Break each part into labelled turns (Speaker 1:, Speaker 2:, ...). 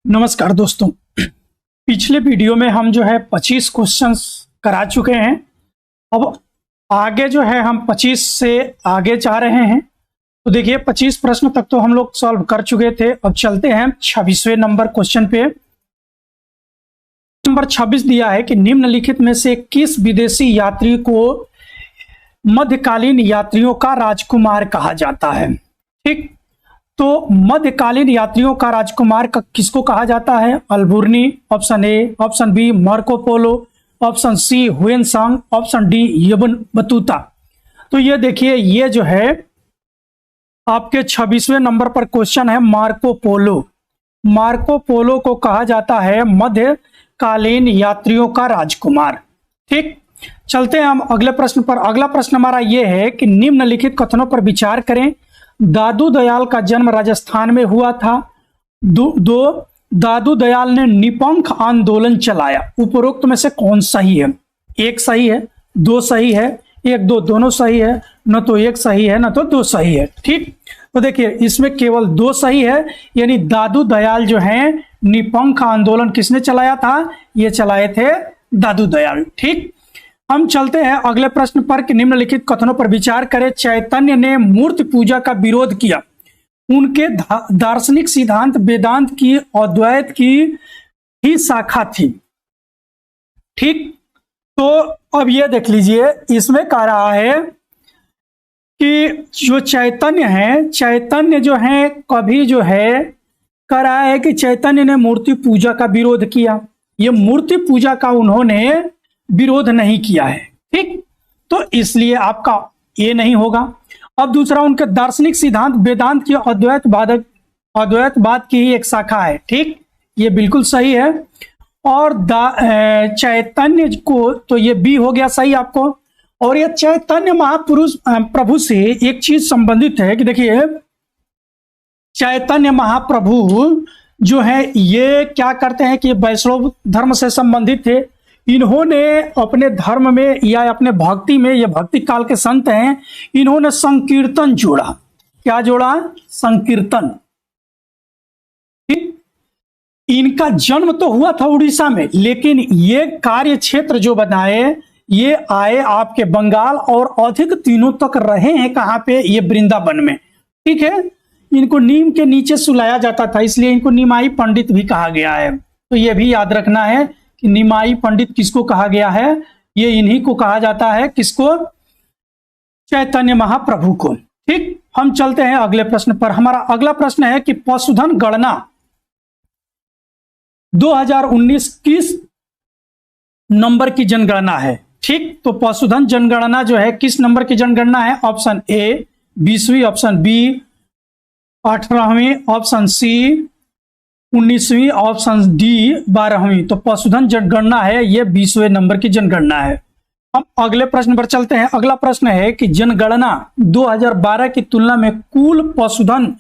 Speaker 1: नमस्कार दोस्तों। पिछले वीडियो में हम जो है 25 क्वेश्चंस करा चुके हैं। अब आगे जो है हम 25 से आगे जा रहे हैं। तो देखिए 25 प्रश्न तक तो हम लोग सॉल्व कर चुके थे। अब चलते हैं 26वें नंबर क्वेश्चन पे। नंबर 26 दिया है कि निम्नलिखित में से किस विदेशी यात्री को मध्यकालीन यात्रियों का राजकुमार कहा जाता है। ठीक, तो मध्यकालीन यात्रियों का राजकुमार किसको कहा जाता है? Alberuni, option A, option B Marco Polo, option C Hiuen Tsang, option D Ibn Battuta. तो ये देखिए, ये जो है आपके 26वें नंबर पर क्वेश्चन है। मार्को पोलो, मार्को पोलो को कहा जाता है मध्यकालीन यात्रियों का राजकुमार। ठीक, चलते हैं हम अगले प्रश्न पर। अगला प्रश्न हमारा यह है कि निम्नलिखित कथनों पर विचार करें। दादू दयाल का जन्म राजस्थान में हुआ था। दादू दयाल ने निपंख आंदोलन चलाया। उपरोक्त में से कौन सही है? एक सही है, दो सही है, एक दो दोनों सही है, न तो एक सही है न तो दो सही है। ठीक, तो देखिए इसमें केवल दो सही है, यानी दादू दयाल जो है निपंख आंदोलन किसने चलाया था? ये चलाए थे दादू दयाल। ठीक, हम चलते हैं अगले प्रश्न पर कि निम्नलिखित कथनों पर विचार करें। चैतन्य ने मूर्ति पूजा का विरोध किया। उनके दार्शनिक सिद्धांत वेदांत की अद्वैत की ही शाखा थी। ठीक, तो अब ये देख लीजिए, इसमें कह रहा है कि जो चैतन्य है, चैतन्य जो है कभी जो है कह रहा है कि चैतन्य ने मूर्ति पूजा का विरोध किया। ये मूर्ति पूजा का उन्होंने विरोध नहीं किया है। ठीक, तो इसलिए आपका ये नहीं होगा। अब दूसरा, उनके दार्शनिक सिद्धांत वेदांत की अद्वैतवाद की ही एक शाखा है। ठीक, ये बिल्कुल सही है। और चैतन्य को, तो ये बी हो गया सही आपको। और ये चैतन्य महापुरुष प्रभु से एक चीज संबंधित है कि देखिए चैतन्य महाप्रभु जो है ये क्या करते हैं कि वैष्णव धर्म से संबंधित थे। इन्होंने अपने धर्म में या अपने भक्ति में, ये भक्ति काल के संत हैं, इन्होंने संकीर्तन जोड़ा। क्या जोड़ा? संकीर्तन। इनका जन्म तो हुआ था उड़ीसा में, लेकिन ये कार्य क्षेत्र जो बनाए ये आए आपके बंगाल, और अधिक दिनों तक रहे हैं कहां पे? ये वृंदावन में। ठीक है, इनको नीम के नीचे सुलाया जाता था, इसलिए इनको निमाई पंडित भी कहा गया है। तो ये भी याद रखना है कि निमाई पंडित किसको कहा गया है? ये इन्हीं को कहा जाता है। किसको? चैतन्य महाप्रभु को। ठीक, हम चलते हैं अगले प्रश्न पर। हमारा अगला प्रश्न है कि पशुधन गणना 2019 किस नंबर की जनगणना है? ठीक, तो पशुधन जनगणना जो है किस नंबर की जनगणना है? ऑप्शन ए 20वीं, ऑप्शन बी 18वीं, ऑप्शन सी 19वीं, ऑप्शन डी 12वीं। तो पशुधन जनगणना है ये 20वें नंबर की जनगणना है। हम अगले प्रश्न पर चलते हैं। अगला प्रश्न है कि जनगणना 2012 की तुलना में कुल पशुधन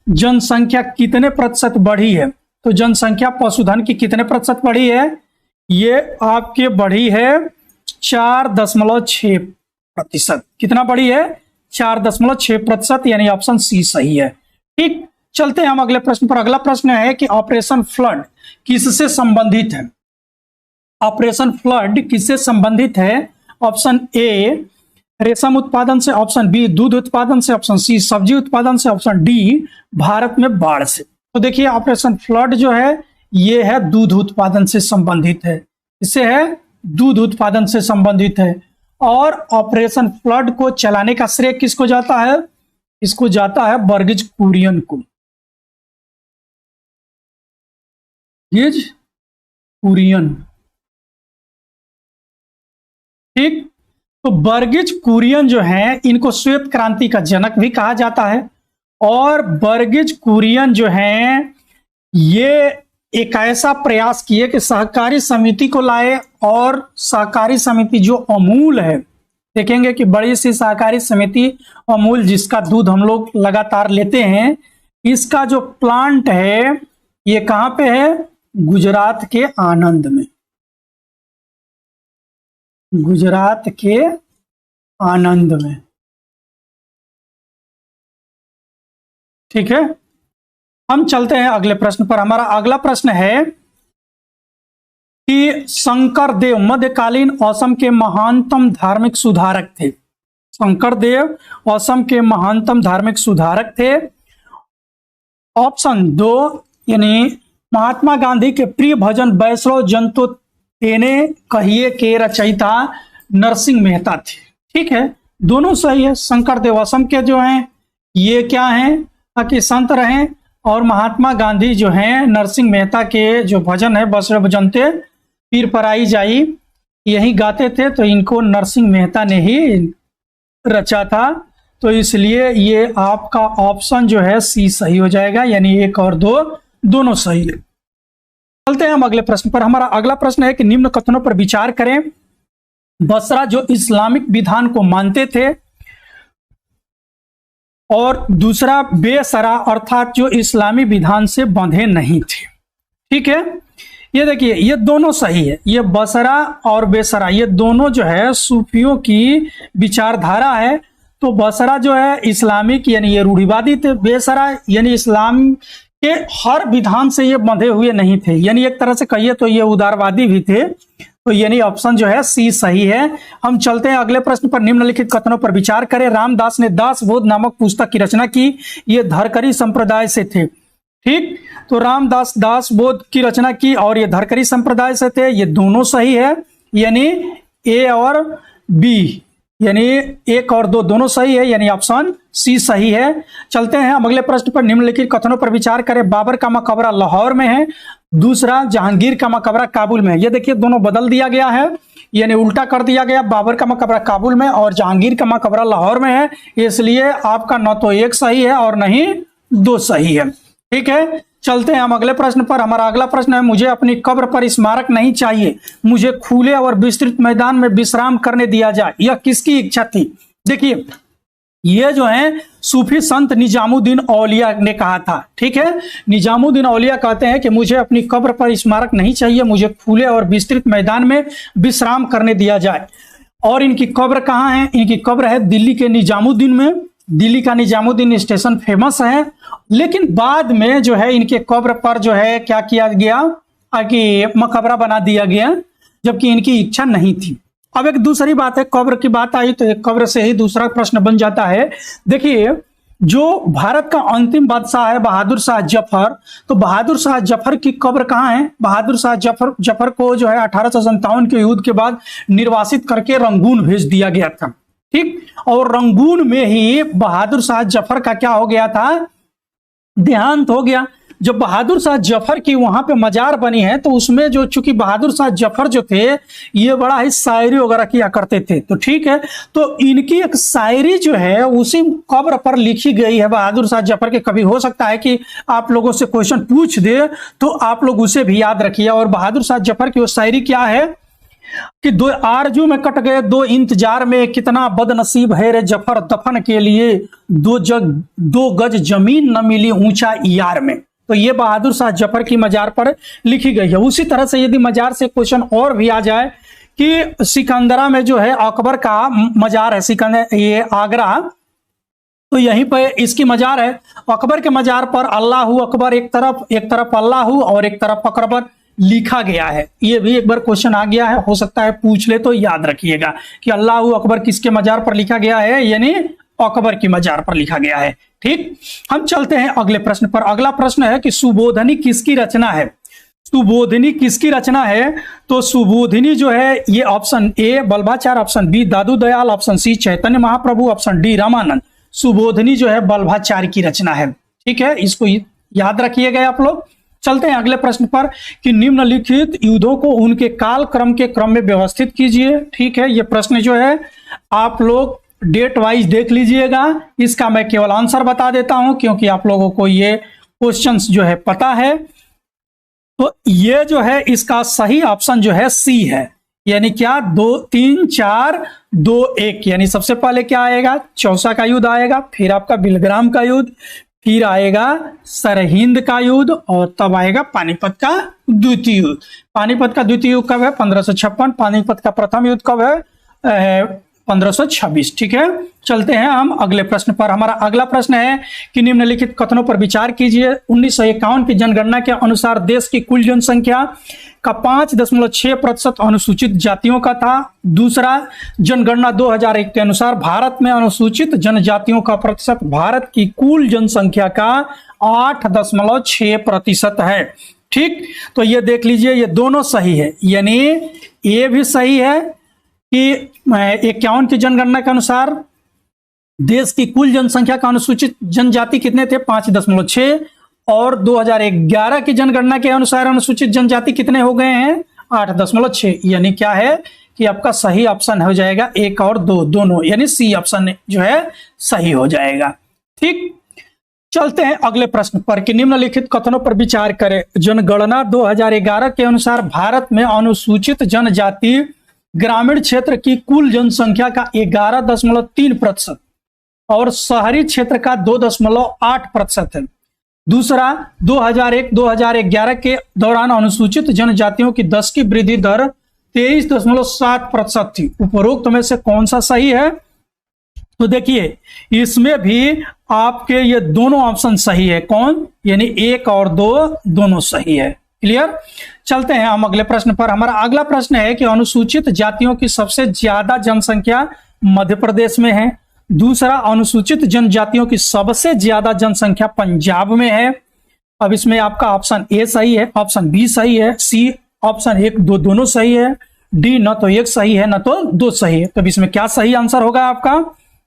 Speaker 1: जनसंख्या कितने प्रतिशत बढ़ी है? तो जनसंख्या पशुधन की कितने प्रतिशत बढ़ी है? ये आपके बढ़ी है 4.6%। कितना बढ़ी है? 4.6%, यानी ऑप्शन सी सही है। ठीक, चलते हैं हम अगले प्रश्न पर। अगला प्रश्न है कि ऑपरेशन फ्लड किससे संबंधित है? ऑपरेशन फ्लड किससे संबंधित है? ऑप्शन ए रेशम उत्पादन से, ऑप्शन बी दूध उत्पादन से, ऑप्शन सी सब्जी उत्पादन से, ऑप्शन डी भारत में बाढ़ से। तो देखिए ऑपरेशन फ्लड जो है ये है दूध उत्पादन से संबंधित है। इससे है दूध उत्पादन से संबंधित है। और ऑपरेशन फ्लड को चलाने का श्रेय किसको जाता है? इसको जाता है वर्गीज कुरियन को। कुरियन। ठीक, तो वर्गीज कुरियन जो है इनको श्वेत क्रांति का जनक भी कहा जाता है। और वर्गीज कुरियन जो है ये एक ऐसा प्रयास किए कि सहकारी समिति को लाए, और सहकारी समिति जो अमूल है, देखेंगे कि बड़ी सी सहकारी समिति अमूल जिसका दूध हम लोग लगातार लेते हैं, इसका जो प्लांट है ये कहां पे है? गुजरात के आनंद में। गुजरात के आनंद में। ठीक है, हम चलते हैं अगले प्रश्न पर। हमारा अगला प्रश्न है कि शंकरदेव मध्यकालीन असम के महानतम धार्मिक सुधारक थे। शंकरदेव असम के महानतम धार्मिक सुधारक थे। ऑप्शन 2 यानी महात्मा गांधी के प्रिय भजन वैष्णव जन तो तेने कहिए के रचयिता नरसिंह मेहता थे। ठीक है, दोनों सही है। शंकरदेव असम के जो हैं ये क्या हैं कि संत रहे, और महात्मा गांधी जो हैं नरसिंह मेहता के जो भजन है वैष्णव जन ते पीर पराई जाई यही गाते थे, तो इनको नरसिंह मेहता ने ही रचा था। तो इसलिए ये आपका ऑप्शन जो है सी सही हो जाएगा, यानी 1 और 2 दोनों सही है। चलते हैं हम अगले प्रश्न पर। हमारा अगला प्रश्न है कि निम्न कथनों पर विचार करें। बसरा जो इस्लामिक विधान को मानते थे, और दूसरा बेसरा अर्थात जो इस्लामी विधान से बंधे नहीं थे। ठीक है, ये देखिए ये दोनों सही है। ये बसरा और बेसरा ये दोनों जो है सूफियों की विचारधारा है। तो बसरा जो है इस्लामिक यानी ये रूढ़िवादी थे, बेसरा यानी इस्लाम के हर विधान से ये बंधे हुए नहीं थे, यानी एक तरह से कहिए तो ये उदारवादी भी थे। तो यानी ऑप्शन जो है सी सही है। हम चलते हैं अगले प्रश्न पर। निम्नलिखित कथनों पर विचार करें। रामदास ने दास बोध नामक पुस्तक की रचना की, ये धरकरी संप्रदाय से थे। ठीक, तो रामदास दास बोध की रचना की और ये धरकरी संप्रदाय से थे, ये दोनों सही है, यानी ए और बी, यानी 1 और 2 दोनों सही है, यानी ऑप्शन सी सही है। चलते हैं हम अगले प्रश्न पर। निम्नलिखित कथनों पर विचार करें। बाबर का मकबरा लाहौर में है, दूसरा जहांगीर का मकबरा काबुल में है। ये देखिए दोनों बदल दिया गया है, यानी उल्टा कर दिया गया। बाबर का मकबरा काबुल में और जहांगीर का मकबरा लाहौर में है, इसलिए आपका न तो 1 सही है और नहीं 2 सही है। ठीक है, चलते हैं हम अगले प्रश्न पर। हमारा अगला प्रश्न है, मुझे अपनी कब्र पर स्मारक नहीं चाहिए, मुझे खुले और विस्तृत मैदान में विश्राम करने दिया जाए। यह किसकी इच्छा थी? देखिए ये जो है सूफी संत निजामुद्दीन औलिया ने कहा था। ठीक है, निजामुद्दीन औलिया कहते हैं कि मुझे अपनी कब्र पर स्मारक नहीं चाहिए, मुझे खुले और विस्तृत मैदान में विश्राम करने दिया जाए। और इनकी कब्र कहाँ है? इनकी कब्र है दिल्ली के निजामुद्दीन में। दिल्ली का निजामुद्दीन स्टेशन फेमस है, लेकिन बाद में जो है इनके कब्र पर जो है क्या किया गया कि मकबरा बना दिया गया, जबकि इनकी इच्छा नहीं थी। अब एक दूसरी बात है, कब्र की बात आई तो एक कब्र से ही दूसरा प्रश्न बन जाता है। देखिए जो भारत का अंतिम बादशाह है बहादुर शाह जफर, तो बहादुर शाह जफर की कब्र कहाँ है? बहादुर शाह जफर को जो है 1857 के युद्ध के बाद निर्वासित करके रंगून भेज दिया गया था। ठीक, और रंगून में ही बहादुर शाह जफर का क्या हो गया था? देहांत हो गया। जब बहादुर शाह जफर की वहां पे मजार बनी है, तो उसमें जो चूंकि बहादुर शाह जफर जो थे ये बड़ा ही शायरी वगैरह किया करते थे, तो ठीक है, तो इनकी एक शायरी जो है उसी कब्र पर लिखी गई है बहादुर शाह जफर के। कभी हो सकता है कि आप लोगों से क्वेश्चन पूछ दे तो आप लोग उसे भी याद रखिए। और बहादुर शाह जफर की वो शायरी क्या है कि 2 आरजू में कट गए 2 इंतजार में, कितना बदनसीब है रे जफर दफन के लिए, 2 गज जमीन न मिली ऊंचा यार में। तो ये बहादुर शाह जफर की मजार पर लिखी गई है। उसी तरह से यदि मजार से क्वेश्चन और भी आ जाए कि सिकंदरा में जो है अकबर का मजार है, सिकंदर ये आगरा, तो यहीं पर इसकी मजार है। अकबर के मजार पर अल्लाह अकबर एक तरफ अल्लाह और एक तरफ अकबर लिखा गया है। ये भी एक बार क्वेश्चन आ गया है, हो सकता है पूछ ले, तो याद रखिएगा कि अल्लाह अकबर किसके मजार पर लिखा गया है, यानी अकबर की मजार पर लिखा गया है। ठीक, हम चलते हैं अगले प्रश्न पर। अगला प्रश्न है कि सुबोधनी किसकी रचना है? सुबोधिनी किसकी रचना है? तो सुबोधिनी जो है ये option A Vallabhacharya, option B Dadu Dayal, option C Chaitanya Mahaprabhu, option D Ramanand. Subodhini जो है बल्भाचार्य की रचना है। ठीक है, इसको याद रखिएगा आप लोग। चलते हैं अगले प्रश्न पर कि निम्नलिखित युद्धों को उनके काल क्रम के क्रम में व्यवस्थित कीजिए। ठीक है, ये प्रश्न जो है आप लोग डेट वाइज देख लीजिएगा। इसका मैं केवल आंसर बता देता हूं क्योंकि आप लोगों को ये क्वेश्चंस जो है पता है। तो ये जो है इसका सही ऑप्शन जो है सी है, यानी क्या 2 3 4 2 1, यानी सबसे पहले क्या आएगा? चौसा का युद्ध आएगा, फिर आपका बिलग्राम का युद्ध, फिर आएगा सरहिंद का युद्ध, और तब आएगा पानीपत का द्वितीय युद्ध। पानीपत का द्वितीय युद्ध कब है? 1556। पानीपत का प्रथम युद्ध कब है? 1526। ठीक है, चलते हैं हम अगले प्रश्न पर। हमारा अगला प्रश्न है कि निम्नलिखित कथनों पर विचार कीजिए। 1951 की जनगणना के अनुसार देश की कुल जनसंख्या का 5.6% अनुसूचित जातियों का था। दूसरा, जनगणना 2001 के अनुसार भारत में अनुसूचित जनजातियों का प्रतिशत भारत की कुल जनसंख्या का 8.6% है। ठीक, तो ये देख लीजिए, ये दोनों सही है, यानी ये भी सही है कि 51 की जनगणना के अनुसार देश की कुल जनसंख्या का अनुसूचित जनजाति कितने थे, 5.6, और 2011 की जनगणना के अनुसार अनुसूचित जनजाति कितने हो गए हैं, 8.6। यानी क्या है कि आपका सही ऑप्शन हो जाएगा 1 और 2 दोनों, यानी सी ऑप्शन जो है सही हो जाएगा। ठीक, चलते हैं अगले प्रश्न पर कि निम्नलिखित कथनों पर विचार करें। जनगणना 2011 के अनुसार भारत में अनुसूचित जनजाति ग्रामीण क्षेत्र की कुल जनसंख्या का 11.3% और शहरी क्षेत्र का 2.8% है। दूसरा, 2001-2011 के दौरान अनुसूचित जनजातियों की 10 की वृद्धि दर 23.7% थी। उपरोक्त में से कौन सा सही है? तो देखिए, इसमें भी आपके ये दोनों ऑप्शन सही है। कौन? यानी 1 और 2 दोनों सही है। क्लियर? चलते हैं हम अगले प्रश्न पर। हमारा अगला प्रश्न है कि अनुसूचित जातियों की सबसे ज्यादा जनसंख्या मध्य प्रदेश में है। दूसरा, अनुसूचित जनजातियों की सबसे ज्यादा जनसंख्या पंजाब में है। अब इसमें आपका ऑप्शन ए सही है, ऑप्शन बी सही है, सी ऑप्शन 1, 2 दोनों सही है, डी न तो 1 सही है न तो 2 सही है। तो इसमें क्या सही आंसर होगा आपका?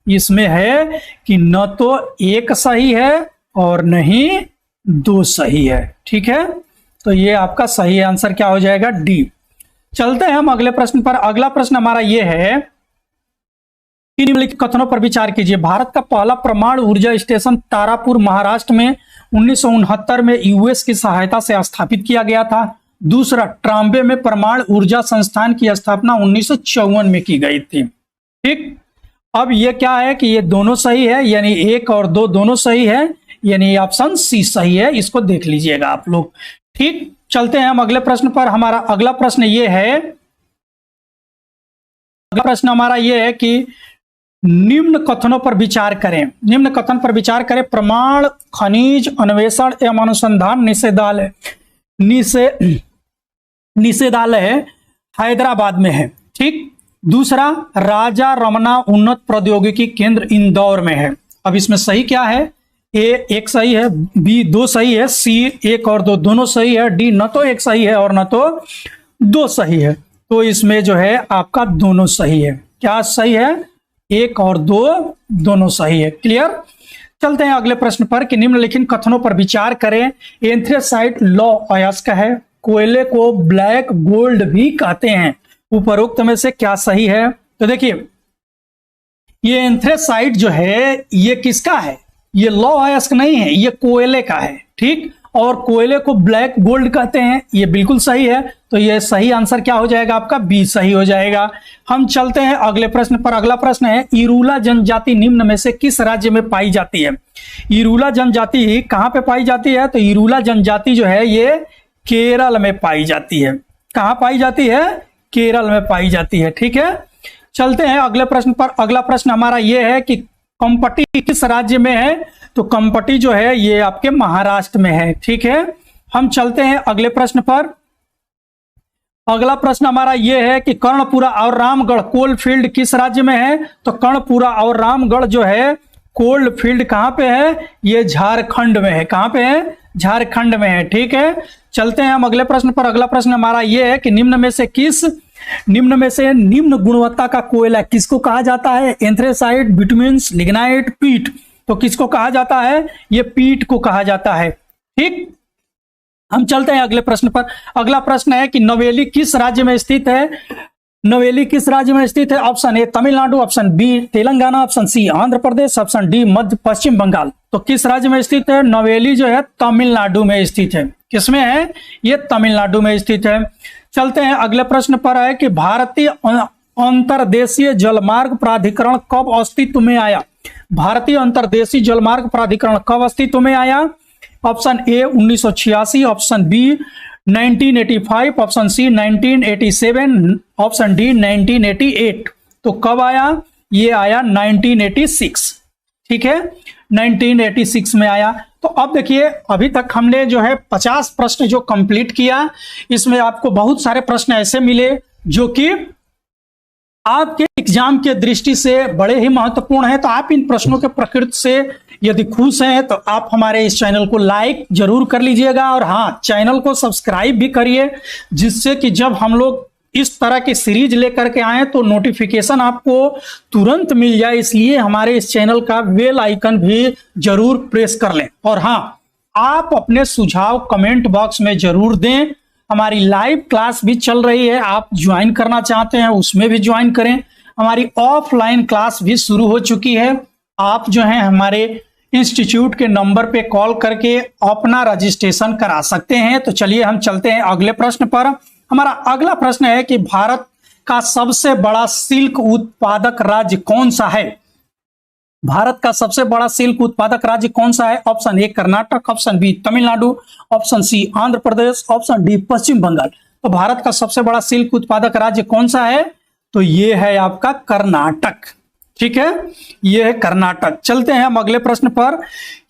Speaker 1: इसमें है कि न तो 1 सही है और नहीं 2 सही है। ठीक है, तो ये आपका सही आंसर क्या हो जाएगा? डी। चलते हैं हम अगले प्रश्न पर। अगला प्रश्न हमारा ये है कि निम्नलिखित कथनों पर विचार कीजिए। भारत का पहला परमाणु ऊर्जा स्टेशन तारापुर महाराष्ट्र में 1969 में यूएस की सहायता से स्थापित किया गया था। दूसरा, ट्राम्बे में परमाणु ऊर्जा संस्थान की स्थापना 1954 में की गई थी। ठीक, अब ये क्या है कि ये दोनों सही है, यानी 1 और 2 दोनों सही है, यानी ऑप्शन सी सही है। इसको देख लीजिएगा आप लोग। ठीक, चलते हैं हम अगले प्रश्न पर। हमारा अगला प्रश्न ये है, अगला प्रश्न हमारा ये है कि निम्न कथनों पर विचार करें। निम्न कथन पर विचार करें। प्रमाण खनिज अन्वेषण एवं अनुसंधान निषेधालय हैदराबाद में है। ठीक, दूसरा, राजा रमना उन्नत प्रौद्योगिकी केंद्र इंदौर में है। अब इसमें सही क्या है? ए 1 सही है, बी 2 सही है, सी 1 और 2 दोनों सही है, डी न तो 1 सही है और न तो 2 सही है। तो इसमें जो है आपका दोनों सही है। क्या सही है? 1 और 2 दोनों सही है। क्लियर? चलते हैं अगले प्रश्न पर कि निम्नलिखित कथनों पर विचार करें। एंथ्रेसाइट लौ अयस्क है। कोयले को ब्लैक गोल्ड भी कहते हैं। उपरोक्त में से क्या सही है? तो देखिए, ये एंथ्रेसाइट जो है ये किसका है? ये लौ अयस्क नहीं है, ये कोयले का है। ठीक, और कोयले को ब्लैक गोल्ड कहते हैं, ये बिल्कुल सही है। तो ये सही आंसर क्या हो जाएगा आपका? बी सही हो जाएगा। हम चलते हैं अगले प्रश्न पर। अगला प्रश्न है, इरूला जनजाति निम्न में से किस राज्य में पाई जाती है? इरूला जनजाति कहां पे पाई जाती है? तो इरूला जनजाति जो है ये केरल में पाई जाती है। कहां पाई जाती है? केरल में पाई जाती है। ठीक है, चलते हैं अगले प्रश्न पर। अगला प्रश्न हमारा यह है कि कंपटी किस राज्य में है? तो कंपटी जो है ये आपके महाराष्ट्र में है। ठीक है, हम चलते हैं अगले प्रश्न पर। अगला प्रश्न हमारा यह है कि कर्णपुरा और रामगढ़ कोल फील्ड किस राज्य में है? तो कर्णपुरा और रामगढ़ जो है कोल्ड फील्ड कहां पे है? ये झारखंड में है। कहां पे है? झारखंड में है। ठीक है, चलते हैं हम अगले प्रश्न पर। अगला प्रश्न हमारा यह है कि निम्न में से निम्न गुणवत्ता का कोयला किसको कहा जाता है? एंथ्रेसाइट, बिटुमेन्स, लिग्नाइट, पीट। तो किसको कहा जाता है? ये पीट को कहा जाता है। ठीक, हम चलते हैं अगले प्रश्न पर। अगला प्रश्न है कि नवेली किस राज्य में स्थित है? नवेली किस राज्य में स्थित है? Option A Tamil Nadu, option B Telangana, option C Andhra Pradesh, option D मध्य पश्चिम बंगाल। तो किस राज्य में स्थित है? नवेली जो है तमिलनाडु में स्थित है। किसमें है? ये तमिलनाडु में स्थित है। चलते हैं अगले प्रश्न पर है कि भारतीय अंतर्देशीय जलमार्ग प्राधिकरण कब अस्तित्व में आया? भारतीय अंतर्देशीय जलमार्ग प्राधिकरण कब अस्तित्व में आया? Option A 1986, option B 1985, option C 1987, option D 1988। तो कब आया? ये आया 1986, ठीक है, 1986 में आया। तो अब देखिए अभी तक हमने जो है 50 प्रश्न जो कंप्लीट किया, इसमें आपको बहुत सारे प्रश्न ऐसे मिले जो कि आपके एग्जाम के दृष्टि से बड़े ही महत्वपूर्ण है। तो आप इन प्रश्नों के प्रकृति से यदि खुश हैं तो आप हमारे इस चैनल को लाइक जरूर कर लीजिएगा, और हाँ, चैनल को सब्सक्राइब भी करिए, जिससे कि जब हम लोग इस तरह की सीरीज लेकर के आए तो नोटिफिकेशन आपको तुरंत मिल जाए। इसलिए हमारे इस चैनल का बेल आइकन भी जरूर प्रेस कर लें। और हाँ, आप अपने सुझाव कमेंट बॉक्स में जरूर दें। हमारी लाइव क्लास भी चल रही है, आप ज्वाइन करना चाहते हैं उसमें भी ज्वाइन करें। हमारी ऑफलाइन क्लास भी शुरू हो चुकी है। आप जो है हमारे इंस्टीट्यूट के नंबर पे कॉल करके अपना रजिस्ट्रेशन करा सकते हैं। तो चलिए हम चलते हैं अगले प्रश्न पर। हमारा अगला प्रश्न है कि भारत का सबसे बड़ा सिल्क उत्पादक राज्य कौन सा है? भारत का सबसे बड़ा सिल्क उत्पादक राज्य कौन सा है? Option A Karnataka, option B Tamil Nadu, option C Andhra Pradesh, option D Paschim Bengal. तो भारत का सबसे बड़ा सिल्क उत्पादक राज्य कौन सा है? तो ये है आपका कर्नाटक, ठीक है, ये है कर्नाटक। चलते हैं हम अगले प्रश्न पर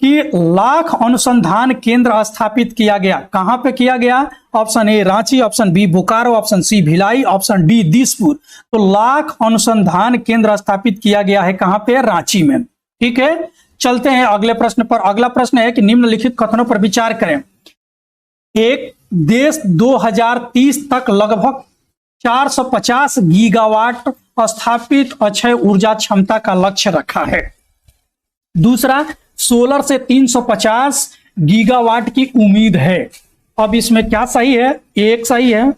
Speaker 1: कि लाख अनुसंधान केंद्र स्थापित किया गया, कहां पे किया गया? Option A Ranchi, option B Bokaro, option C Bhilai, option D Dispur. तो लाख अनुसंधान केंद्र स्थापित किया गया है कहां पे? रांची में, ठीक है। चलते हैं अगले प्रश्न पर। अगला प्रश्न है कि निम्नलिखित कथनों पर विचार करें। एक देश 2030 तक लगभग 450 गीगावाट स्थापित अक्षय ऊर्जा क्षमता का लक्ष्य रखा है। दूसरा, सोलर से 350 गीगावाट की उम्मीद है। अब इसमें क्या सही है? एक सही है,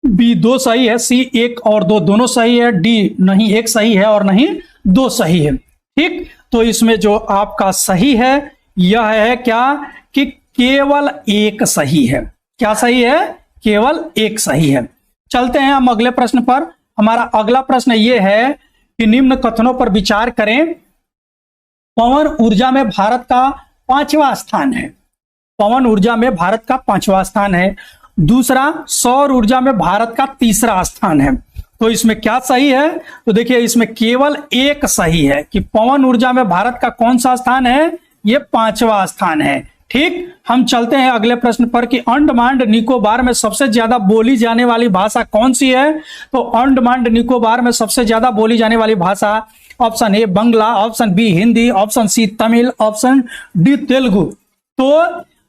Speaker 1: बी 2 सही है, सी 1 और 2 दोनों सही है, डी नहीं 1 सही है और नहीं 2 सही है, ठीक। तो इसमें जो आपका सही है यह है क्या कि केवल 1 सही है। क्या सही है? केवल 1 सही है। चलते हैं हम अगले प्रश्न पर। हमारा अगला प्रश्न यह है कि निम्न कथनों पर विचार करें। पवन ऊर्जा में भारत का 5वां स्थान है। पवन ऊर्जा में भारत का 5वां स्थान है। दूसरा, सौर ऊर्जा में भारत का 3रा स्थान है। तो इसमें क्या सही है? तो देखिए इसमें केवल 1 सही है कि पवन ऊर्जा में भारत का कौन सा स्थान है? ये 5वां स्थान है, ठीक। हम चलते हैं अगले प्रश्न पर कि अंडमान निकोबार में सबसे ज्यादा बोली जाने वाली भाषा कौन सी है? तो अंडमान निकोबार में सबसे ज्यादा बोली जाने वाली भाषा option A Bangla, option B Hindi, option C Tamil, option D Telugu. तो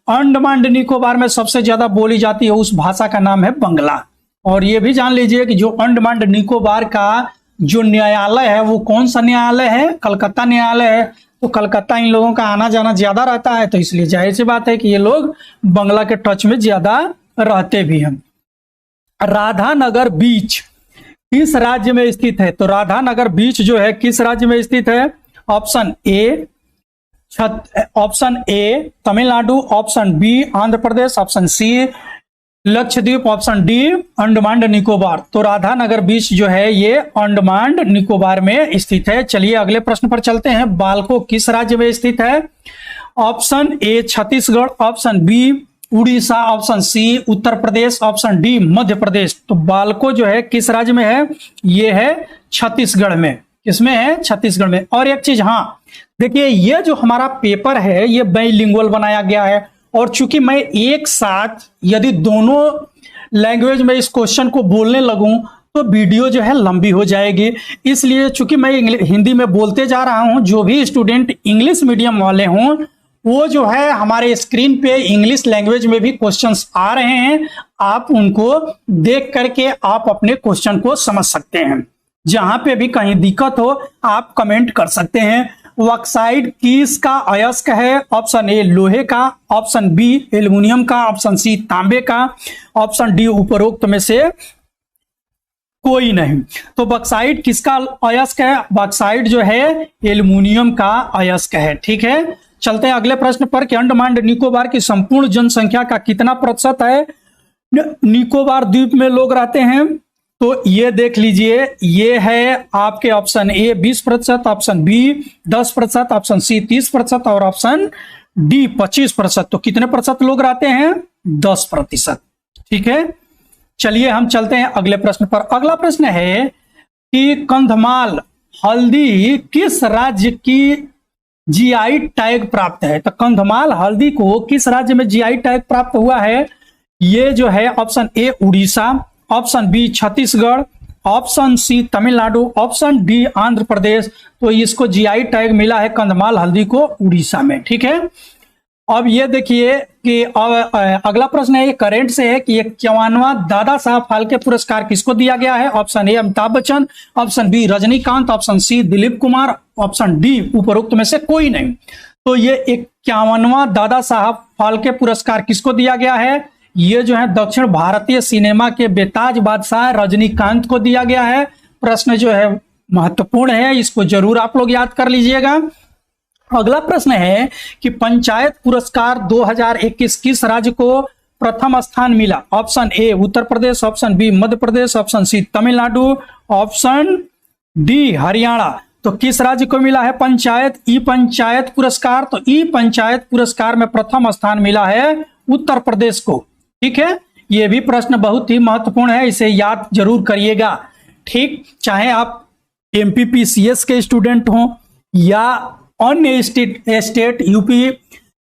Speaker 1: अंडमान निकोबार में सबसे ज्यादा बोली जाती है उस भाषा का नाम है बंगला। और ये भी जान लीजिए कि जो अंडमान निकोबार का जो न्यायालय है वो कौन सा न्यायालय है? कलकत्ता न्यायालय है। तो कलकत्ता इन लोगों का आना जाना ज्यादा रहता है, तो इसलिए जाहिर सी बात है कि ये लोग बंगला के टच में ज्यादा रहते भी हैं। राधानगर बीच किस राज्य में स्थित है? तो राधानगर बीच जो है किस राज्य में स्थित है? Option A Tamil Nadu, option B Andhra Pradesh, option C Lakshadweep, option D Andaman Nicobar. तो राधानगर बीच जो है ये अंडमान निकोबार में स्थित है। चलिए अगले प्रश्न पर चलते हैं। बालको किस राज्य में स्थित है? Option A Chhattisgarh, option B Orissa, option C Uttar Pradesh, option D Madhya Pradesh. तो बालको जो है किस राज्य में है? ये है छत्तीसगढ़ में। किसमें है? छत्तीसगढ़ में। और एक चीज, हाँ देखिए ये जो हमारा पेपर है ये बाइलिंगुअल बनाया गया है, और चूंकि मैं एक साथ यदि दोनों लैंग्वेज में इस क्वेश्चन को बोलने लगूं तो वीडियो जो है लंबी हो जाएगी। इसलिए चूंकि मैं हिंदी में बोलते जा रहा हूं, जो भी स्टूडेंट इंग्लिश मीडियम वाले हों वो जो है हमारे स्क्रीन पे इंग्लिश लैंग्वेज में भी क्वेश्चंस आ रहे हैं, आप उनको देख करके आप अपने क्वेश्चन को समझ सकते हैं। जहां पे भी कहीं दिक्कत हो आप कमेंट कर सकते हैं। बॉक्साइट किसका अयस्क है? ऑप्शन ए लोहे का, ऑप्शन बी एल्युमिनियम का, ऑप्शन सी तांबे का, ऑप्शन डी उपरोक्त में से कोई नहीं। तो बॉक्साइट किसका अयस्क है? बॉक्साइट जो है एल्युमिनियम का अयस्क है, ठीक है। चलते हैं अगले प्रश्न पर कि अंडमान निकोबार की संपूर्ण जनसंख्या का कितना प्रतिशत है निकोबार द्वीप में लोग रहते हैं? तो ये देख लीजिए, ये है आपके option A 20%, option B 10%, option C 30% और ऑप्शन डी 25%। तो कितने प्रतिशत लोग रहते हैं? 10%, ठीक है। चलिए हम चलते हैं अगले प्रश्न पर। अगला प्रश्न है कि कंधमाल हल्दी किस राज्य की जीआई टैग प्राप्त है? तो कंधमाल हल्दी को किस राज्य में जीआई टैग प्राप्त हुआ है? ये जो है option A Orissa, option B Chhattisgarh, option C Tamil Nadu, option D Andhra Pradesh. तो इसको जीआई टैग मिला है कंधमाल हल्दी को उड़ीसा में। ठीक है, अब ये देखिए कि अगला प्रश्न है, ये करेंट से है कि 51वां दादा साहब फाल्के पुरस्कार किसको दिया गया है? Option A Amitabh Bachchan, option B Rajinikanth, option C Dilip Kumar, option D उपरोक्त में से कोई नहीं। तो ये 51वां दादा साहब फाल्के पुरस्कार किसको दिया गया है? ये जो है दक्षिण भारतीय सिनेमा के बेताज बादशाह रजनीकांत को दिया गया है। प्रश्न जो है महत्वपूर्ण है, इसको जरूर आप लोग याद कर लीजिएगा। अगला प्रश्न है कि पंचायत पुरस्कार 2021 किस राज्य को प्रथम स्थान मिला? Option A Uttar Pradesh, option B Madhya Pradesh, option C Tamil Nadu, option D Haryana. तो किस राज्य को मिला है पंचायत ई पंचायत पुरस्कार? तो ई पंचायत पुरस्कार में प्रथम स्थान मिला है उत्तर प्रदेश को। ठीक है, यह भी प्रश्न बहुत ही महत्वपूर्ण है, इसे याद जरूर करिएगा। ठीक, चाहे आप एमपीपीसीएस के स्टूडेंट हों या अन्य state UP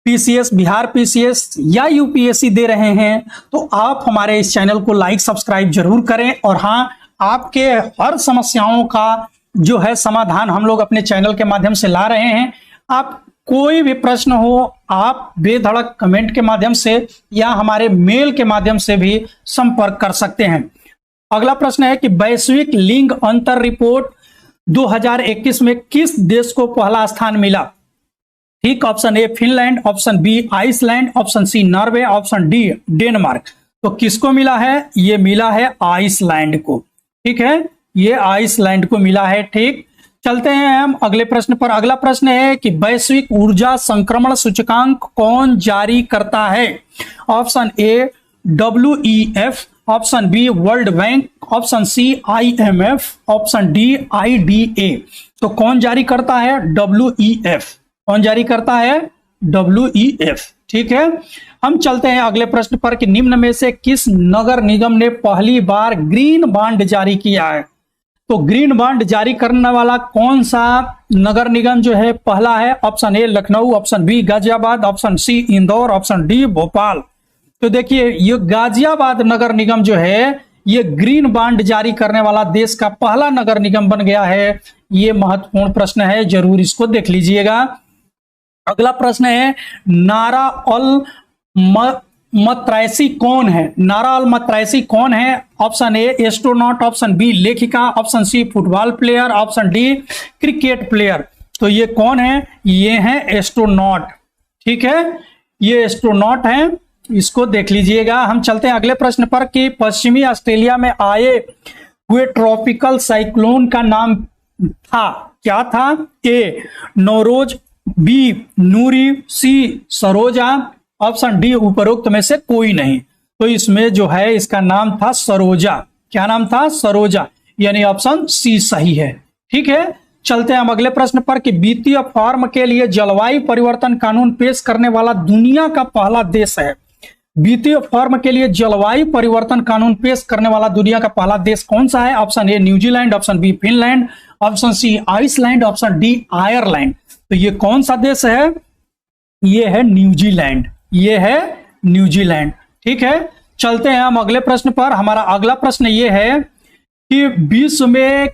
Speaker 1: PCS, Bihar PCS या यूपीएससी दे रहे हैं, तो आप हमारे इस चैनल को लाइक सब्सक्राइब जरूर करें। और हाँ, आपके हर समस्याओं का जो है समाधान हम लोग अपने चैनल के माध्यम से ला रहे हैं। आप कोई भी प्रश्न हो, आप बेधड़क कमेंट के माध्यम से या हमारे मेल के माध्यम से भी संपर्क कर सकते हैं। अगला प्रश्न है कि वैश्विक लिंग अंतर रिपोर्ट 2021 में किस देश को पहला स्थान मिला? ठीक, option A Finland, option B Iceland, option C Norway, option D Denmark. तो किसको मिला है? ये मिला है आइसलैंड को। ठीक है, ये आइसलैंड को मिला है। ठीक, चलते हैं हम अगले प्रश्न पर। अगला प्रश्न है कि वैश्विक ऊर्जा संक्रमण सूचकांक कौन जारी करता है? Option A WEF, option B world bank, option C IMF, option D IDA। तो कौन जारी करता है? WEF। कौन जारी करता है? WEF। ठीक है, हम चलते हैं अगले प्रश्न पर कि निम्न में से किस नगर निगम ने पहली बार ग्रीन बॉन्ड जारी किया है? तो ग्रीन बॉन्ड जारी करने वाला कौन सा नगर निगम जो है पहला है? Option A Lucknow, option B Ghaziabad, option C Indore, option D Bhopal. तो देखिए, ये गाजियाबाद नगर निगम जो है ये ग्रीन बॉन्ड जारी करने वाला देश का पहला नगर निगम बन गया है। ये महत्वपूर्ण प्रश्न है, जरूर इसको देख लीजिएगा। अगला प्रश्न है, नारा अल मतरैसी कौन है? नारा अल मतरैसी कौन है? Option A astronaut, option B लेखिका, option C football player, option D cricket player. तो ये कौन है? ये है एस्ट्रोनॉट। ठीक है, ये एस्ट्रोनॉट है, इसको देख लीजिएगा। हम चलते हैं अगले प्रश्न पर कि पश्चिमी ऑस्ट्रेलिया में आए हुए ट्रॉपिकल साइक्लोन का नाम था, क्या था? ए नौरोज, बी नूरी, सी सरोजा, ऑप्शन डी उपरोक्त में से कोई नहीं। तो इसमें जो है इसका नाम था सरोजा। क्या नाम था? सरोजा, यानी ऑप्शन सी सही है। ठीक है, चलते हैं हम अगले प्रश्न पर कि वित्तीय फॉर्म के लिए जलवायु परिवर्तन कानून पेश करने वाला दुनिया का पहला देश है। वित्तीय फॉर्म के लिए जलवायु परिवर्तन कानून पेश करने वाला दुनिया का पहला देश कौन सा है? Option A New Zealand, option B Finland, option C Iceland, option D Ireland. तो ये कौन सा देश है? ये है न्यूजीलैंड। ये है न्यूजीलैंड। ठीक है, चलते हैं हम अगले प्रश्न पर। हमारा अगला प्रश्न ये है कि विश्व में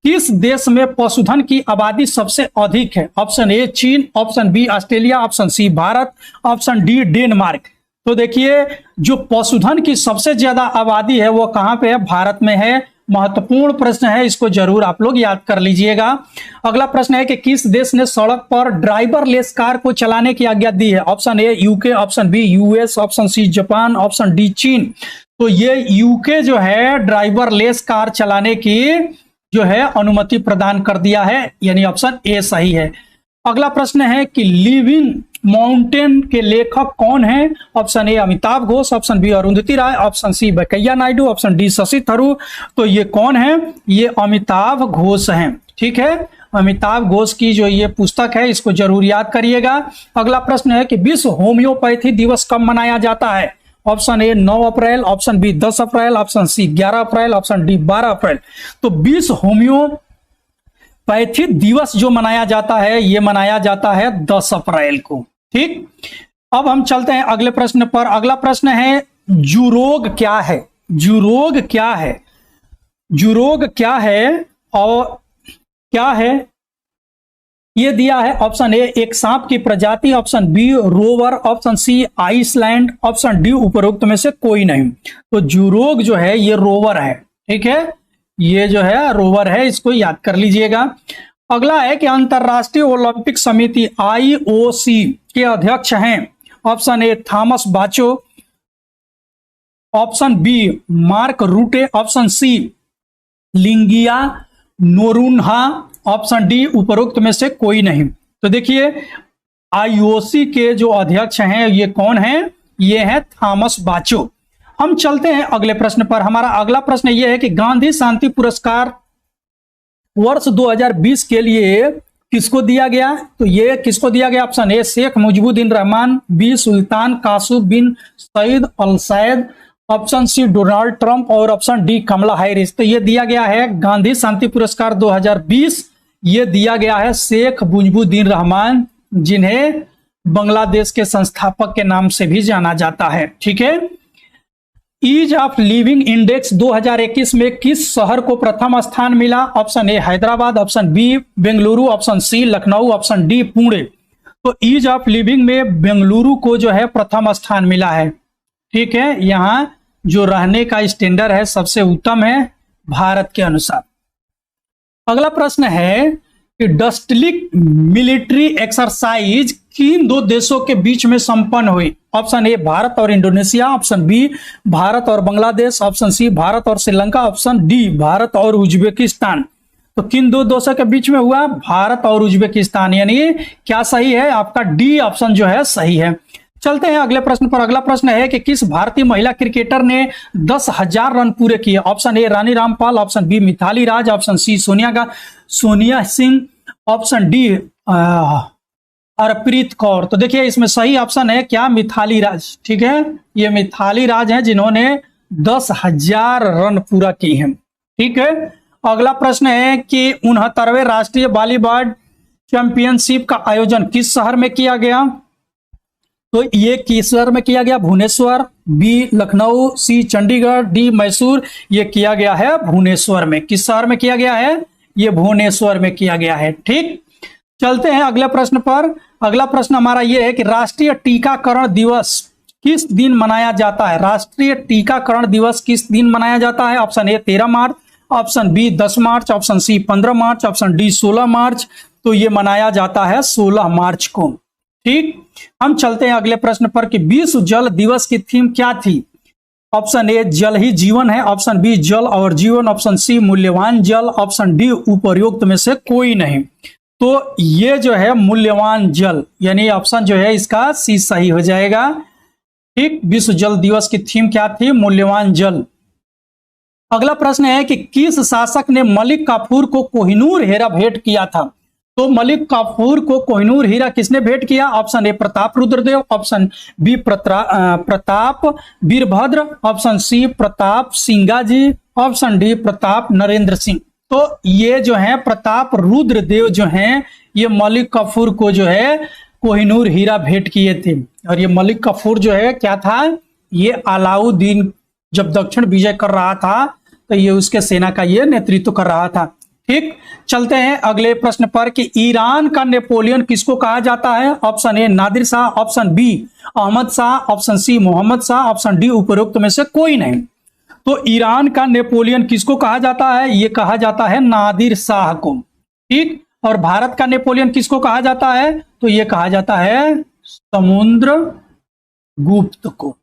Speaker 1: किस देश में पशुधन की आबादी सबसे अधिक है? ऑप्शन ए चीन, option B Australia, option C Bharat, option D Denmark. तो देखिए, जो पशुधन की सबसे ज्यादा आबादी है वो कहां पे है? भारत में है। महत्वपूर्ण प्रश्न है, इसको जरूर आप लोग याद कर लीजिएगा। अगला प्रश्न है कि किस देश ने सड़क पर ड्राइवरलेस कार को चलाने की आज्ञा दी है? Option A UK, option B US, option C Japan, option D चीन। तो ये यूके जो है ड्राइवरलेस कार चलाने की जो है अनुमति प्रदान कर दिया है, यानी ऑप्शन ए सही है। अगला प्रश्न है कि लिविंग माउंटेन के लेखक कौन है? Option A Amitav Ghosh, option B Arundhati Roy, option C Venkaiah Naidu, option D Shashi Tharoor. तो ये कौन है? ये अमिताभ घोष हैं। ठीक है, अमिताभ घोष की जो ये पुस्तक है इसको जरूर याद करिएगा। अगला प्रश्न है कि विश्व होम्योपैथी दिवस कब मनाया जाता है? Option A 9 April, option B 10 April, option C 11 April, option D 12 April. तो विश्व पैथी दिवस जो मनाया जाता है ये मनाया जाता है 10 अप्रैल को। ठीक, अब हम चलते हैं अगले प्रश्न पर। अगला प्रश्न है जुरोग क्या है? जुरोग क्या है? जुरोग क्या है और क्या है ये दिया है। ऑप्शन ए एक सांप की प्रजाति, option B rover, option C Iceland, option D उपरोक्त में से कोई नहीं। तो जुरोग जो है ये रोवर है। ठीक है, ये जो है रोवर है, इसको याद कर लीजिएगा। अगला है कि अंतरराष्ट्रीय ओलंपिक समिति IOC के अध्यक्ष हैं। Option A Thomas Bach, option B Mark Rutte, option C लिंगिया नोरुन्हा, ऑप्शन डी उपरोक्त में से कोई नहीं। तो देखिए IOC के जो अध्यक्ष हैं ये कौन हैं? ये है थॉमस बाचो। हम चलते हैं अगले प्रश्न पर। हमारा अगला प्रश्न ये है कि गांधी शांति पुरस्कार वर्ष 2020 के लिए किसको दिया गया? तो ये किसको दिया गया? Option A Sheikh Mujibuddin Rahman, B Sultan कासूम bin Said Al Said, option C Donald Trump और ऑप्शन डी कमला हैरिस। तो ये दिया गया है गांधी शांति पुरस्कार 2020, ये दिया गया है शेख मुजीबुद्दीन रहमान, जिन्हें बांग्लादेश के संस्थापक के नाम से भी जाना जाता है। ठीक है, ईज ऑफ लिविंग इंडेक्स 2021 में किस शहर को प्रथम स्थान मिला? Option A Hyderabad, option B Bengaluru, option C Lucknow, option D Pune. तो ईज ऑफ लिविंग में बेंगलुरु को जो है प्रथम स्थान मिला है। ठीक है, यहाँ जो रहने का स्टैंडर्ड है सबसे उत्तम है भारत के अनुसार। अगला प्रश्न है कि डस्टलिक मिलिट्री एक्सरसाइज किन दो देशों के बीच में संपन्न हुई? ऑप्शन ए भारत और इंडोनेशिया, ऑप्शन बी भारत और बांग्लादेश, ऑप्शन सी भारत और श्रीलंका, ऑप्शन डी भारत और उज्बेकिस्तान। तो किन दो देशों के बीच में हुआ? भारत और उज्बेकिस्तान, यानी क्या सही है? आपका डी ऑप्शन जो है सही है। चलते हैं अगले प्रश्न पर। अगला प्रश्न है कि किस भारतीय महिला क्रिकेटर ने 10,000 रन पूरे किए? Option A Rani Rampal, option B Mithali Raj, option C Sonia Singh, option D Harpreet Kaur. तो देखिए इसमें सही ऑप्शन है क्या? मिथाली राज। ठीक है, ये मिथाली राज हैं जिन्होंने 10,000 रन पूरा किए हैं। ठीक है, अगला प्रश्न है कि 69वें राष्ट्रीय वॉलीबॉल चैंपियनशिप का आयोजन किस शहर में किया गया? तो ये किस शहर में किया गया? भुवनेश्वर, बी लखनऊ, सी चंडीगढ़, डी मैसूर। ये किया गया है भुवनेश्वर में। किस शहर में किया गया है? ये भुवनेश्वर में किया गया है। ठीक, चलते हैं अगले प्रश्न पर। अगला प्रश्न हमारा ये है कि राष्ट्रीय टीकाकरण दिवस किस दिन मनाया जाता है? राष्ट्रीय टीकाकरण दिवस किस दिन मनाया जाता है? Option A 13 March, option B 10 March, option C 15 March, option D 16 March. तो ये मनाया जाता है 16 मार्च को। ठीक, हम चलते हैं अगले प्रश्न पर कि विश्व जल दिवस की थीम क्या थी? ऑप्शन ए जल ही जीवन है, ऑप्शन बी जल और जीवन, ऑप्शन सी मूल्यवान जल, ऑप्शन डी उपर्युक्त में से कोई नहीं। तो ये जो है मूल्यवान जल, यानी ऑप्शन जो है इसका सी सही हो जाएगा। ठीक, विश्व जल दिवस की थीम क्या थी? मूल्यवान जल। अगला प्रश्न है कि किस शासक ने मलिक काफूर को कोहिनूर हीरा भेंट किया था? तो मलिक काफूर को कोहिनूर हीरा किसने भेंट किया? Option A Pratap Rudradev, option B Pratap Veerabhadra, option C Pratap Singaji, option D Pratap Narendra Singh. तो ये जो है प्रताप रुद्रदेव जो हैं ये मलिक काफूर को जो है कोहिनूर हीरा भेंट किए थे। और ये मलिक काफूर जो है क्या था? ये अलाउद्दीन जब दक्षिण विजय कर रहा था तो ये उसके सेना का ये नेतृत्व कर रहा था। ठीक, चलते हैं अगले प्रश्न पर कि ईरान का नेपोलियन किसको कहा जाता है? Option A Nadir Shah, option B Ahmad Shah, option C Mohammad Shah, option D उपरोक्त में से कोई नहीं। तो ईरान का नेपोलियन किसको कहा जाता है? ये कहा जाता है नादिर शाह को। ठीक, और भारत का नेपोलियन किसको कहा जाता है? तो ये कहा जाता है समुद्रगुप्त को।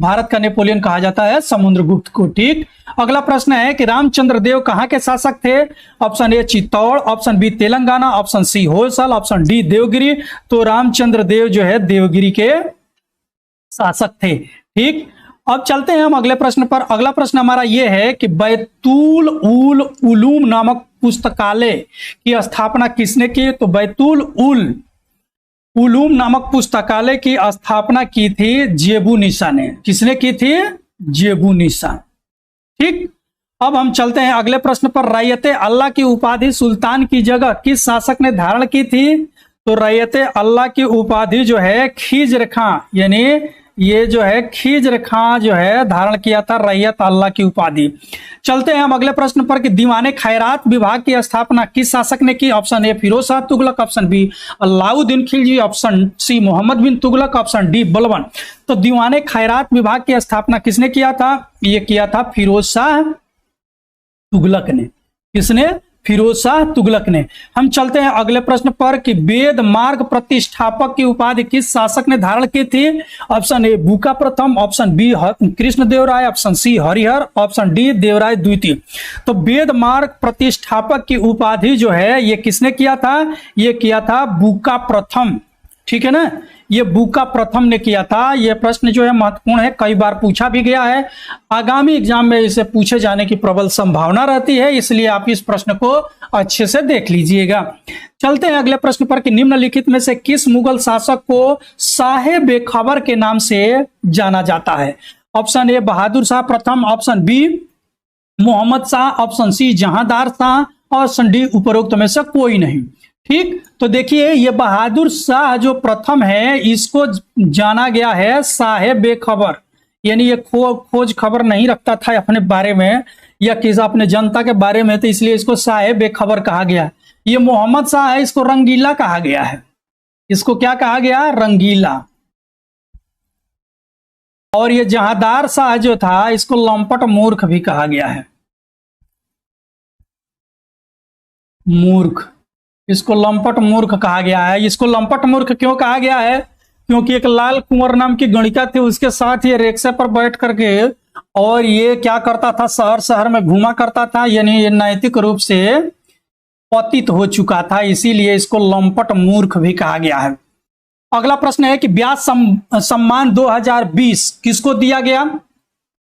Speaker 1: भारत का नेपोलियन कहा जाता है समुद्रगुप्त को। ठीक, अगला प्रश्न है कि रामचंद्र देव कहाँ के शासक थे? Option A Chittor, option B Telangana, option C Hoysala, option D Devagiri. तो रामचंद्र देव जो है देवगिरी के शासक थे। ठीक, अब चलते हैं हम अगले प्रश्न पर। अगला प्रश्न हमारा यह है कि बैतुल उल उलूम नामक पुस्तकालय की स्थापना किसने की? तो बैतुल उल उलूम नामक पुस्तकालय की स्थापना की थी जेबू निसा ने। किसने की थी? जेबू निसा। ठीक, अब हम चलते हैं अगले प्रश्न पर। रैयत अल्लाह की उपाधि सुल्तान की जगह किस शासक ने धारण की थी? तो रैयत अल्लाह की उपाधि जो है खिज्र खां, यानी ये जो है खिज्र खां जो है धारण किया था रैयत अल्लाह की उपाधि। चलते हैं हम अगले प्रश्न पर कि दीवाने खैरात विभाग की स्थापना किस शासक ने की? Option A Firoz Shah Tughlaq, option B Alauddin Khilji, option C Mohammad bin Tughlaq, option D Balban. तो दीवाने खैरात विभाग की स्थापना किसने किया था? ये किया था फिरोज शाह तुगलक ने। किसने? फिरोज शाह तुगलक ने। हम चलते हैं अगले प्रश्न पर कि वेद मार्ग प्रतिष्ठापक की उपाधि किस शासक ने धारण की थी? ऑप्शन ए बुका प्रथम, option B Krishnadevaraya, option C Harihara, option D Devaraya द्वितीय। तो वेद मार्ग प्रतिष्ठापक की उपाधि जो है ये किसने किया था? ये किया था बुका प्रथम। ठीक है ना, ये बुका प्रथम ने किया था। यह प्रश्न जो है महत्वपूर्ण है, कई बार पूछा भी गया है, आगामी एग्जाम में इसे पूछे जाने की प्रबल संभावना रहती है, इसलिए आप इस प्रश्न को अच्छे से देख लीजिएगा। चलते हैं अगले प्रश्न पर कि निम्नलिखित में से किस मुगल शासक को शाहे बेखबर के नाम से जाना जाता है? ऑप्शन ए बहादुर शाह प्रथम, option B Mohammad Shah, option C Jahandar Shah, option D उपरोक्त में से कोई नहीं। ठीक, तो देखिए ये बहादुर शाह जो प्रथम है इसको जाना गया है शाहे बेखबर, यानी ये खोज खबर नहीं रखता था अपने बारे में या किसी अपने जनता के बारे में, तो इसलिए इसको शाहे बेखबर कहा गया। ये मोहम्मद शाह है, इसको रंगीला कहा गया है। इसको क्या कहा गया? रंगीला। और ये जहांदार शाह जो था इसको लंपट मूर्ख भी कहा गया है। मूर्ख, इसको लंपट मूर्ख कहा गया है। इसको लंपट मूर्ख क्यों कहा गया है? क्योंकि एक लाल कुंवर नाम की गणिका थी, उसके साथ ये रिक्शे पर बैठ करके और ये क्या करता था, शहर शहर में घूमा करता था, यानी ये नैतिक रूप से पतित हो चुका था, इसीलिए इसको लंपट मूर्ख भी कहा गया है। अगला प्रश्न है कि व्यास सम्मान 2020 किसको दिया गया?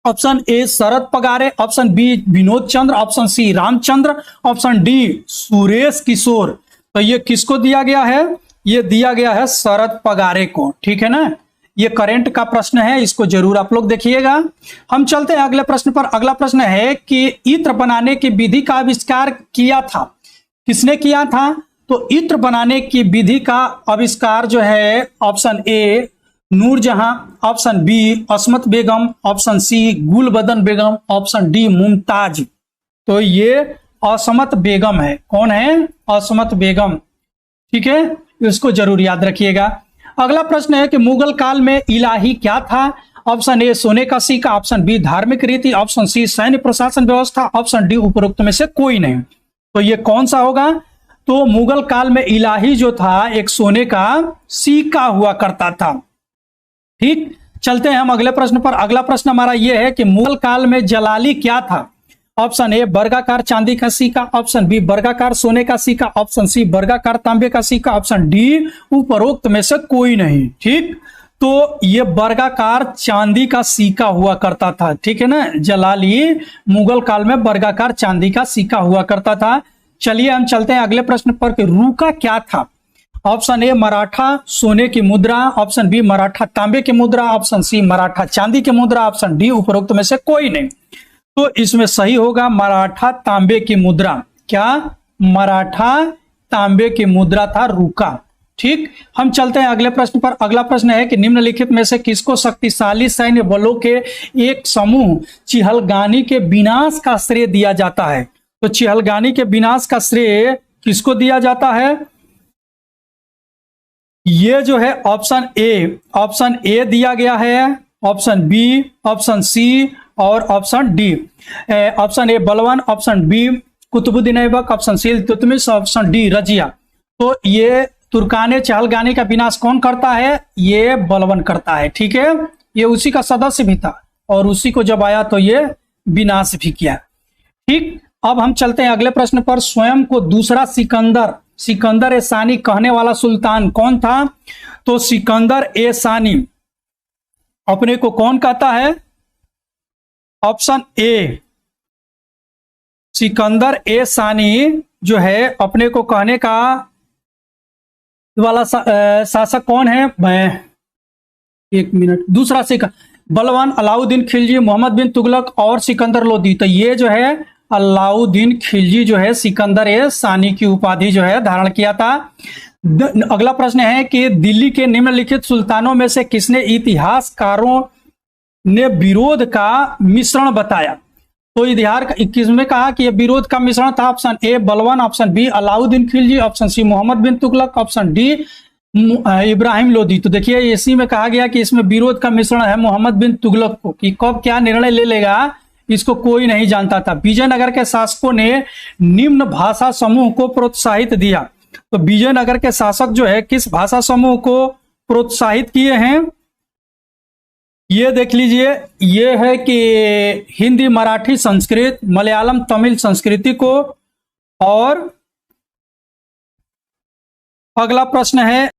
Speaker 1: Option A Sharad Pagare, option B Vinod Chandra, option C Ramchandra, option D Suresh Kishore. तो ये किसको दिया गया है? ये दिया गया है शरद पगारे को। ठीक है ना, ये करंट का प्रश्न है, इसको जरूर आप लोग देखिएगा। हम चलते हैं अगले प्रश्न पर। अगला प्रश्न है कि इत्र बनाने की विधि का आविष्कार किया था, किसने किया था? तो इत्र बनाने की विधि का आविष्कार जो है option A Noorjahan, option B Asmat Begum, option C Gulbadan Begum, option D Mumtaz. तो ये असमत बेगम है। कौन है? असमत बेगम। ठीक है, इसको जरूर याद रखिएगा। अगला प्रश्न है कि मुगल काल में इलाही क्या था? ऑप्शन ए सोने का सिक्का, ऑप्शन बी धार्मिक रीति, ऑप्शन सी सैन्य प्रशासन व्यवस्था, ऑप्शन डी उपरोक्त में से कोई नहीं। तो ये कौन सा होगा? तो मुगल काल में इलाही जो था एक सोने का सिक्का हुआ करता था। ठीक, चलते हैं हम अगले प्रश्न पर। अगला प्रश्न हमारा यह है कि मुगल काल में जलाली क्या था? ऑप्शन ए वर्गाकार चांदी का सिक्का, ऑप्शन बी वर्गाकार सोने का सिक्का, ऑप्शन सी वर्गाकार तांबे का सिक्का, ऑप्शन डी उपरोक्त में से कोई नहीं। ठीक, तो ये वर्गाकार चांदी का सिक्का हुआ करता था। ठीक है ना, जलाली मुगल काल में वर्गाकार चांदी का सिक्का हुआ करता था। चलिए हम चलते हैं अगले प्रश्न पर कि रूका क्या था? ऑप्शन ए मराठा सोने की मुद्रा, ऑप्शन बी मराठा तांबे की मुद्रा, ऑप्शन सी मराठा चांदी की मुद्रा, ऑप्शन डी उपरोक्त में से कोई नहीं। तो इसमें सही होगा मराठा तांबे की मुद्रा। क्या? मराठा तांबे की मुद्रा था रूका। ठीक, हम चलते हैं अगले प्रश्न पर। अगला प्रश्न है कि निम्नलिखित में से किसको शक्तिशाली सैन्य बलों के एक समूह चिहलगानी के विनाश का श्रेय दिया जाता है? तो चिहलगानी के विनाश का श्रेय किसको दिया जाता है? ये जो है ऑप्शन ए दिया गया है, ऑप्शन बी, ऑप्शन सी और option D. Option A Balban, option B Qutbuddin Aibak, option C Iltutmish, option D Razia. तो ये तुर्काने चहलगानी का विनाश कौन करता है? ये बलवान करता है। ठीक है, ये उसी का सदस्य भी था और उसी को जब आया तो ये विनाश भी किया। ठीक, अब हम चलते हैं अगले प्रश्न पर। स्वयं को दूसरा सिकंदर ए सानी कहने वाला सुल्तान कौन था? तो सिकंदर ए सानी अपने को कौन कहता है? ऑप्शन ए सिकंदर ए सानी जो है अपने को कहने का वाला शासक कौन है? एक मिनट, दूसरा बलवान अलाउद्दीन खिलजी, मोहम्मद बिन तुगलक और सिकंदर लोदी। तो ये जो है अलाउद्दीन खिलजी जो है सिकंदर ए सानी की उपाधि जो है धारण किया था। अगला प्रश्न है कि दिल्ली के निम्नलिखित सुल्तानों में से किसने इतिहासकारों ने विरोध का मिश्रण बताया? तो इतिहास 21 में कहा कि यह विरोध का मिश्रण था। Option A Balban, option B Alauddin Khilji, option C Mohammad bin Tughlaq, option D Ibrahim Lodi. तो देखिए इसी में कहा गया कि इसमें विरोध का मिश्रण है मोहम्मद बिन तुगलक को। कि कब क्या निर्णय ले लेगा इसको कोई नहीं जानता था। विजयनगर के शासकों ने निम्न भाषा समूह को प्रोत्साहित दिया। तो विजयनगर के शासक जो है किस भाषा समूह को प्रोत्साहित किए हैं? ये देख लीजिए, ये है कि हिंदी, मराठी, संस्कृत, मलयालम, तमिल संस्कृति को। और अगला प्रश्न है